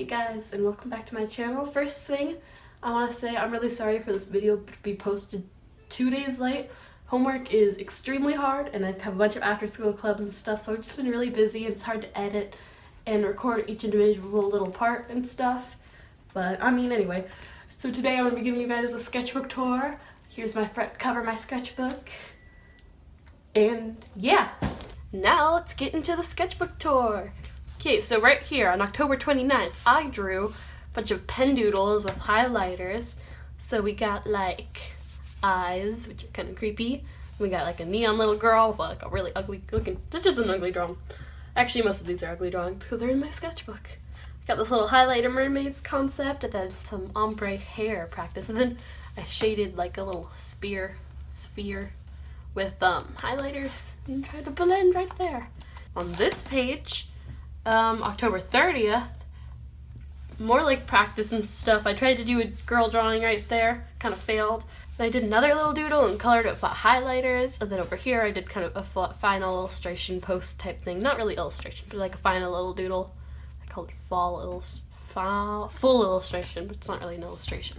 Hey guys, and welcome back to my channel. First thing, I want to say I'm really sorry for this video to be posted 2 days late. Homework is extremely hard and I have a bunch of after school clubs and stuff, so I've just been really busy and it's hard to edit and record each individual little part and stuff. But anyway, so today I'm going to be giving you guys a sketchbook tour. Here's my front cover, my sketchbook. And yeah, now let's get into the sketchbook tour. Okay, so right here on October 29th, I drew a bunch of pen doodles with highlighters. So we got like eyes, which are kind of creepy. We got like a neon little girl with like a really ugly looking, that's just an ugly drawing. Actually, most of these are ugly drawings because they're in my sketchbook. Got this little highlighter mermaids concept and then some ombre hair practice. And then I shaded like a little sphere with highlighters and tried to blend right there. On this page, October 30th, more like practice and stuff. I tried to do a girl drawing right there, kind of failed. Then I did another little doodle and colored it with highlighters, and then over here I did kind of a final illustration post type thing. Not really illustration, but like a final little doodle. I called it full illustration, but it's not really an illustration.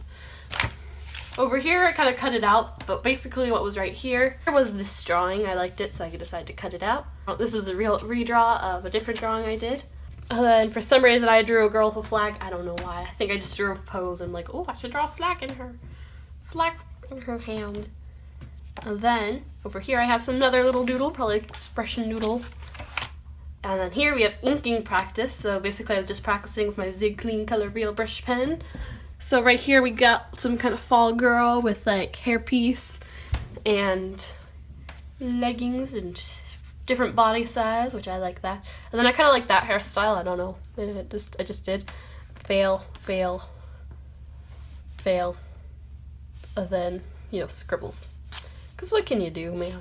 Over here I kind of cut it out, but basically what was right here was this drawing. I liked it, so I decided to cut it out. This was a real redraw of a different drawing I did. And then for some reason I drew a girl with a flag. I don't know why. I think I just drew a pose and I'm like, oh, I should draw a flag in her hand. And then over here I have some another little doodle, probably like expression doodle. And then here we have inking practice. So basically I was just practicing with my Zig Clean Color Real brush pen. So right here we got some kind of fall girl with like hairpiece and leggings and different body size, which I like that. And then I kind of like that hairstyle. I don't know. I just did fail, and then scribbles. Cause what can you do, man?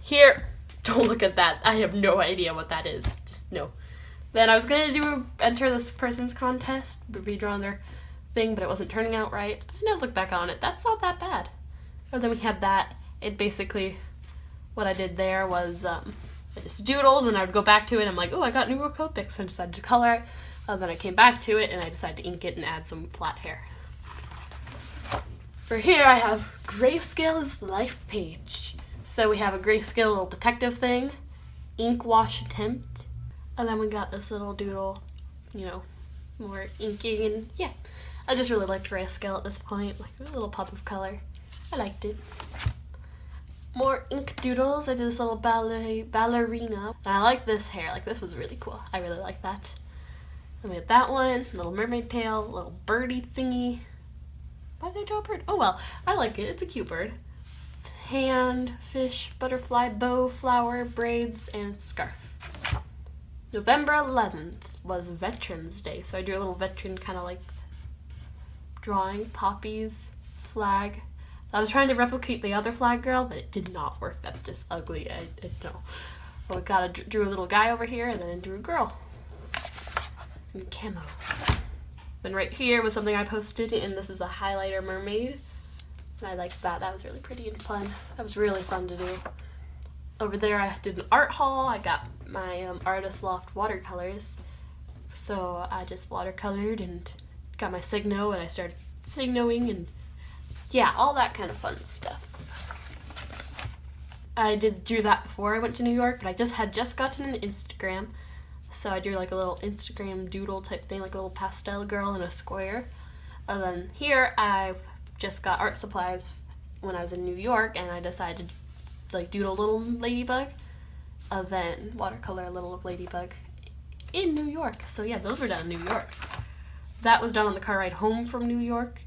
Here, don't look at that. I have no idea what that is. Just no. Then I was gonna enter this person's contest, redraw their thing, but it wasn't turning out right. I now look back on it, that's not that bad. And then we had that. It basically, what I did there was I just doodles, and I would go back to it. And I'm like, oh, I got new Copics, so I decided to color it. And then I came back to it, and I decided to ink it and add some flat hair. For here, I have Grayscale's life page. So we have a Grayscale little detective thing, ink wash attempt. And then we got this little doodle, more inking, and yeah. I just really liked Pastel at this point, like a little pop of color. I liked it. More ink doodles. I did this little ballerina. And I like this hair, like this was really cool. I really like that. And we had that one, little mermaid tail, little birdie thingy. Why did I draw a bird? Oh well, I like it, it's a cute bird. Hand, fish, butterfly, bow, flower, braids, and scarf. November 11th was Veterans Day, so I drew a little veteran kind of like drawing, poppies, flag. I was trying to replicate the other flag girl, but it did not work. That's just ugly. I know. Well, I drew a little guy over here, and then I drew a girl in camo. Then right here was something I posted, and this is a highlighter mermaid. And I liked that. That was really pretty and fun. That was really fun to do. Over there I did an art haul. I got my Artist Loft watercolors. So I just watercolored and got my Signo, and I started signoing and yeah, all that kind of fun stuff. I drew that before I went to New York, but I had just gotten an Instagram. So I drew like a little Instagram doodle type thing, like a little pastel girl in a square. And then here I just got art supplies when I was in New York, and I decided to like doodle a little ladybug, and then watercolor a little ladybug in New York. So yeah, those were done in New York. That was done on the car ride home from New York.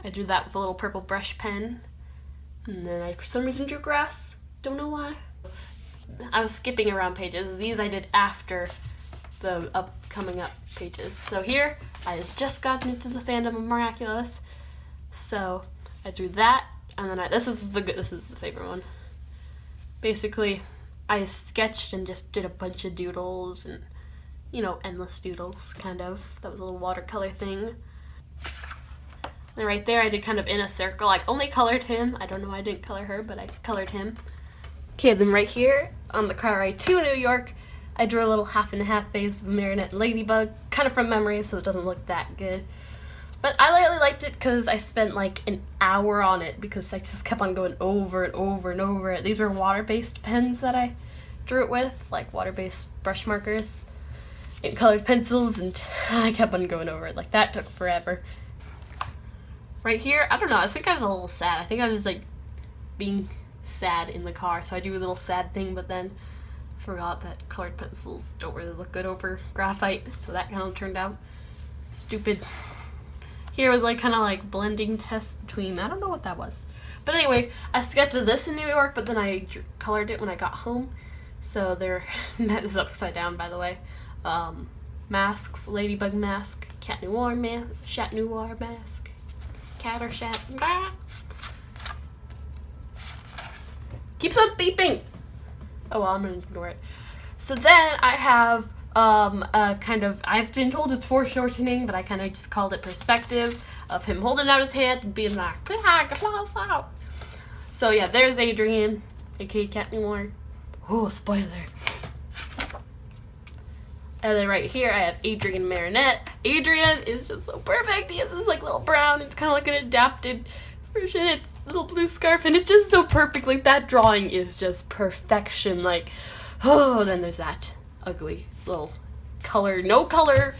I drew that with a little purple brush pen, and then I for some reason drew grass. Don't know why. I was skipping around pages. These I did after the coming up pages. So here I had just gotten into the fandom of Miraculous. So I drew that, and then this is the favorite one. Basically, I sketched and just did a bunch of doodles and, endless doodles, kind of. That was a little watercolor thing. And right there, I did kind of in a circle. I only colored him. I don't know why I didn't color her, but I colored him. Okay, then right here on the car ride to New York, I drew a little half and half face of a marionette and ladybug, kind of from memory, so it doesn't look that good. But I really liked it because I spent like an hour on it because I just kept on going over and over and over it. These were water-based pens that I drew it with, like water-based brush markers and colored pencils, and I kept on going over it. Like, that took forever. Right here, I don't know, I think I was a little sad. I think I was like being sad in the car, so I do a little sad thing, but then forgot that colored pencils don't really look good over graphite, so that kind of turned out stupid. Here was like kind of like blending test between, I don't know what that was. But anyway, I sketched this in New York, but then I colored it when I got home. So there, that is upside down, by the way. Masks, ladybug mask, cat noir mask, chat noir mask, cat or chat. Ah. Keeps on beeping. Oh well, I'm gonna ignore it. So then I have a kind of, I've been told it's foreshortening, but I kind of just called it perspective of him holding out his hand and being like, class out. So yeah, there's Adrian, aka Cat Noir. Oh, spoiler. And then right here I have Adrian Marinette. Adrian is just so perfect. He has this like little brown, it's kind of like an adapted version. It's a little blue scarf, and it's just so perfect. Like, that drawing is just perfection. Like, oh, then there's that ugly little color, no color.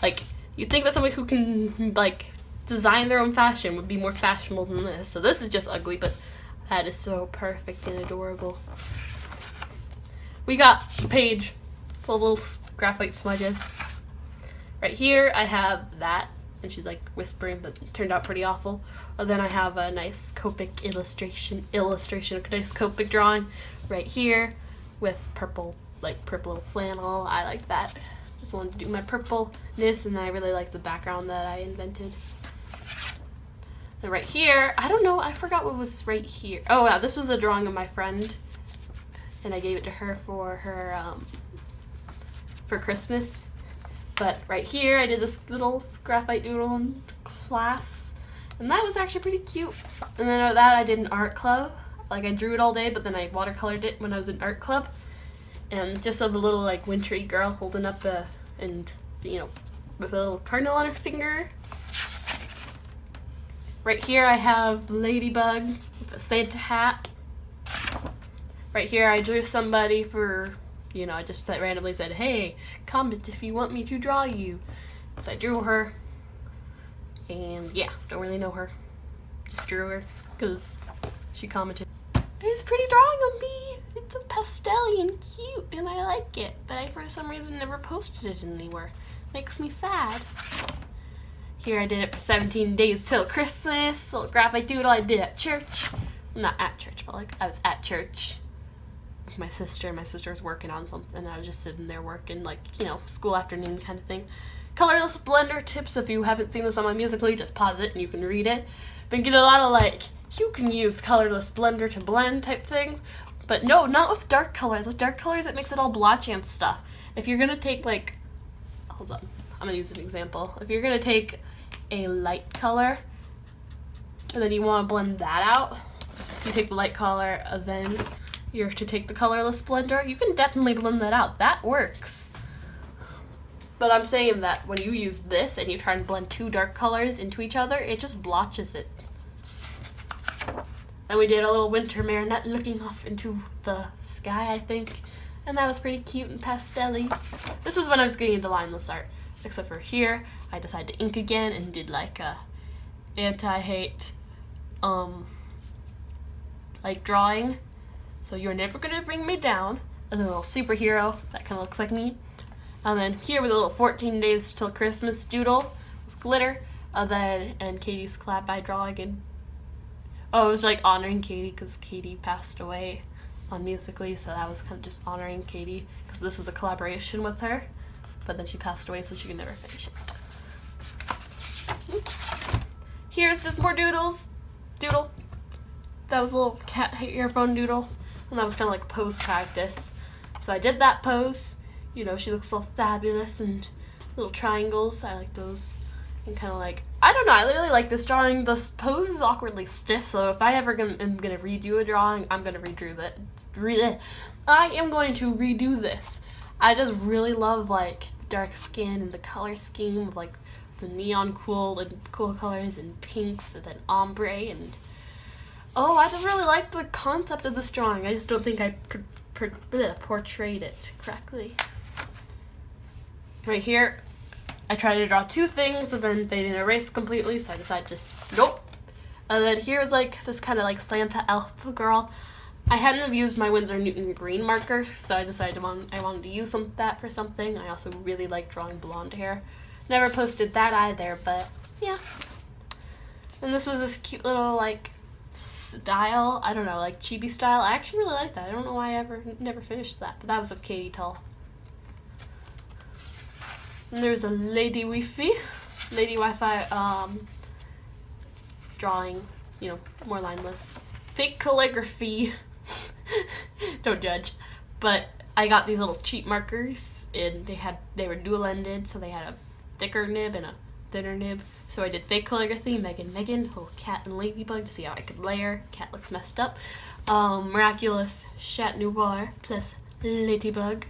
Like, you'd think that somebody who can like design their own fashion would be more fashionable than this. So this is just ugly, but that is so perfect and adorable. We got a page full of little graphite smudges. Right here I have that, and she's like whispering, but it turned out pretty awful. And then I have a nice Copic illustration, a nice Copic drawing right here with purple little flannel. I like that. Just wanted to do my purpleness, and then I really like the background that I invented. And right here, I don't know, I forgot what was right here. Oh yeah, this was a drawing of my friend, and I gave it to her for Christmas. But right here, I did this little graphite doodle in class, and that was actually pretty cute. And then that I did an art club. Like, I drew it all day, but then I watercolored it when I was in art club. And just of a little like wintry girl holding up and you know, with a little cardinal on her finger. Right here I have Ladybug with a Santa hat. Right here I drew somebody for, you know, I just randomly said, hey, comment if you want me to draw you. So I drew her, and yeah, don't really know her. Just drew her because she commented. It's a pretty drawing of me. It's a pastel and cute, and I like it, but I, for some reason, never posted it anywhere. Makes me sad. Here I did it for 17 days till Christmas. Little graphite doodle I did at church. Not at church, but like I was at church with my sister. My sister was working on something. I was just sitting there working, like, you know, school afternoon kind of thing. Colorless blender tips. If you haven't seen this on my Musical.ly, just pause it and you can read it. But get a lot of like, you can use colorless blender to blend type thing. But no, not with dark colors. With dark colors, it makes it all blotchy and stuff. If you're gonna take like, hold on, I'm gonna use an example. If you're gonna take a light color and then you want to blend that out, you take the light color, and then you're to take the colorless blender, you can definitely blend that out. That works. But I'm saying that when you use this and you try and blend two dark colors into each other, it just blotches it. Then we did a little winter marionette looking off into the sky, I think. And that was pretty cute and pastel-y. This was when I was getting into lineless art. Except for here, I decided to ink again and did like a anti-hate like drawing. So you're never gonna bring me down. And then a little superhero that kind of looks like me. And then here with a little 14 days till Christmas doodle with glitter. And Katie's collab by drawing, and oh, it was like honoring Katie because Katie passed away on Musical.ly, so that was kind of just honoring Katie because this was a collaboration with her, but then she passed away, so she could never finish it. Oops. Here's just more doodles. Doodle. That was a little cat earphone doodle, and that was kind of like pose practice. So I did that pose. You know, she looks all fabulous, and little triangles. I like those. And kind of like, I don't know, I really like this drawing. This pose is awkwardly stiff, so if I ever am gonna redo a drawing, I'm gonna redo that. I am going to redo this. I just really love like dark skin and the color scheme of like the neon cool colors and pinks and then ombre and I just really like the concept of this drawing. I just don't think I portrayed it correctly. Right here, I tried to draw two things and then they didn't erase completely, so I decided just nope. And then here was like this kind of like Santa elf girl. I hadn't used my Winsor Newton green marker, so I decided I wanted to use that for something. I also really like drawing blonde hair. Never posted that either, but yeah. And this was this cute little like style, I don't know, like chibi style. I actually really like that. I don't know why I never finished that, but that was of Katie Tull. And there's a Lady Wi-Fi drawing, you know, more lineless. Fake calligraphy. Don't judge. But I got these little cheap markers and they were dual-ended, so they had a thicker nib and a thinner nib. So I did fake calligraphy, Megan, little cat and ladybug to see how I could layer. Cat looks messed up. Miraculous Chat Noir plus ladybug.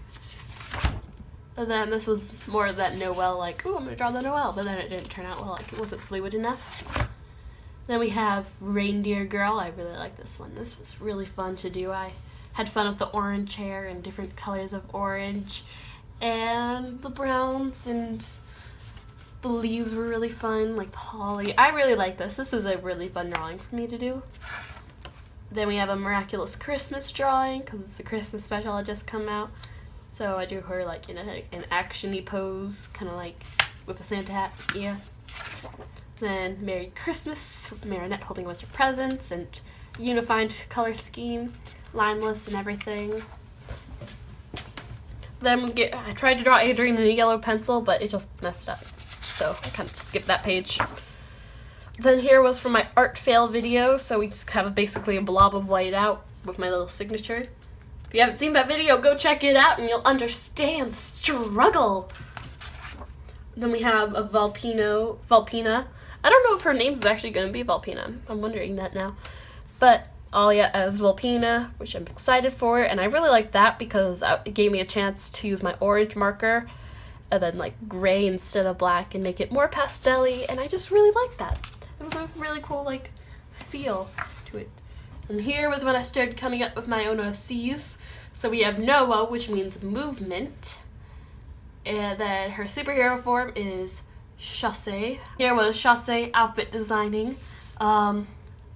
And then this was more of that Noel, like, ooh, I'm going to draw the Noel, but then it didn't turn out well, like it wasn't fluid enough. Then we have Reindeer Girl. I really like this one. This was really fun to do. I had fun with the orange hair and different colors of orange, and the browns, and the leaves were really fun, like the holly. I really like this. This is a really fun drawing for me to do. Then we have a Miraculous Christmas drawing, because it's the Christmas special that just come out. So I drew her like in an action-y pose, kind of like with a Santa hat, yeah. Then Merry Christmas with Marinette holding a bunch of presents and unified color scheme, lineless and everything. Then I tried to draw Adrian in a yellow pencil, but it just messed up. So I kind of skipped that page. Then here was from my art fail video, so we just have basically a blob of white out with my little signature. If you haven't seen that video, go check it out and you'll understand the struggle. Then we have a Valpina. I don't know if her name is actually going to be Valpina. I'm wondering that now. But Alia as Valpina, which I'm excited for. And I really like that because it gave me a chance to use my orange marker and then like gray instead of black and make it more pastel-y. And I just really like that. It was a really cool like feel to it. And here was when I started coming up with my own OCs. So we have Noah, which means movement. And then her superhero form is Chassé. Here was Chassé outfit designing. I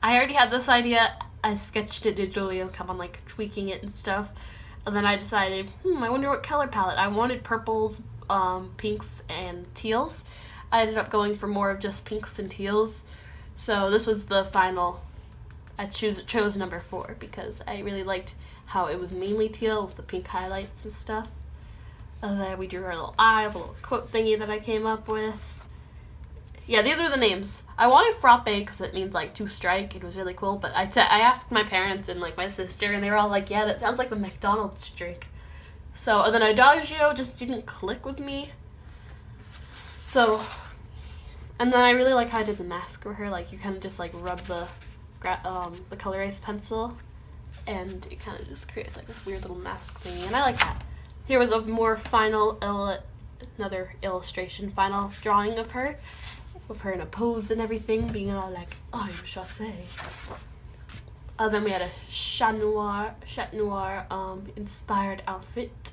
already had this idea. I sketched it digitally and kept on like tweaking it and stuff. And then I decided, I wonder what color palette. I wanted purples, pinks, and teals. I ended up going for more of just pinks and teals. So this was the final. I chose number 4 because I really liked how it was mainly teal with the pink highlights and stuff. And then we drew our little eye, a little quote thingy that I came up with. Yeah, these were the names. I wanted frappe because it means like to strike. It was really cool, but I asked my parents and like my sister, and they were all like, yeah, that sounds like the McDonald's drink. So, and then Adagio just didn't click with me. So, and then I really like how I did the mask for her. Like you kind of just like rub the color erase pencil, and it kind of just creates like this weird little mask thingy, and I like that. Here was a more final, another illustration, final drawing of her, with her in a pose and everything, being all like, I'm Chassé. Then we had a Chat Noir inspired outfit,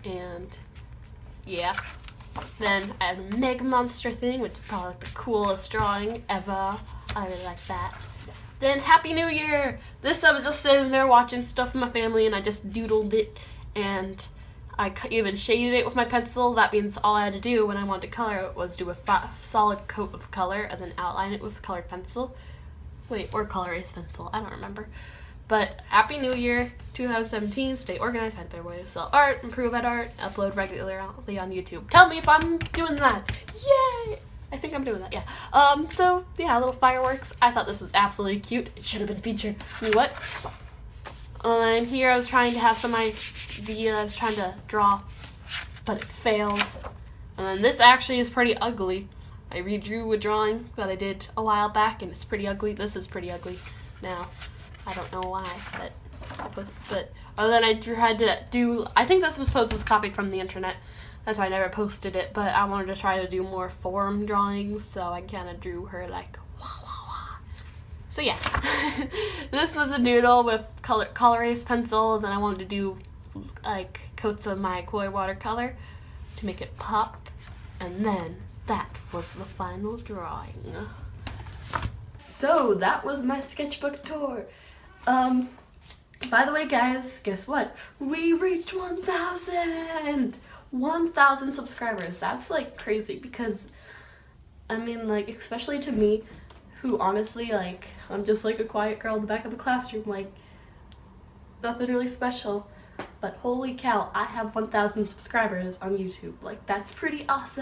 and yeah. Then I had a Mega Monster thing, which is probably like the coolest drawing ever. I really like that. Then Happy New Year! This I was just sitting there watching stuff with my family, and I just doodled it, and I even shaded it with my pencil. That means all I had to do when I wanted to color it was do a solid coat of color and then outline it with colored pencil. Or color erase pencil, I don't remember. But Happy New Year 2017, stay organized, find a better way to sell art, improve at art, upload regularly on YouTube. Tell me if I'm doing that. Yay! I think I'm doing that, yeah. So, yeah, little fireworks. I thought this was absolutely cute. It should have been featured. You know what? And here I was trying to have some idea I was trying to draw, but it failed. And then this actually is pretty ugly. I redrew a drawing that I did a while back, and it's pretty ugly. This is pretty ugly now. I don't know why, but And then I tried to do, I think this was copied from the internet. That's why I never posted it, but I wanted to try to do more form drawings, so I kind of drew her like, wah, wah, wah. So yeah, this was a doodle with color erase pencil, and then I wanted to do like coats of my koi watercolor to make it pop, and then that was the final drawing. So that was my sketchbook tour. By the way, guys, guess what? We reached 1,000! 1,000 subscribers. That's like crazy because, I mean, like, especially to me, who honestly, like, I'm just like a quiet girl in the back of the classroom, like, nothing really special. But holy cow, I have 1,000 subscribers on YouTube. Like, that's pretty awesome.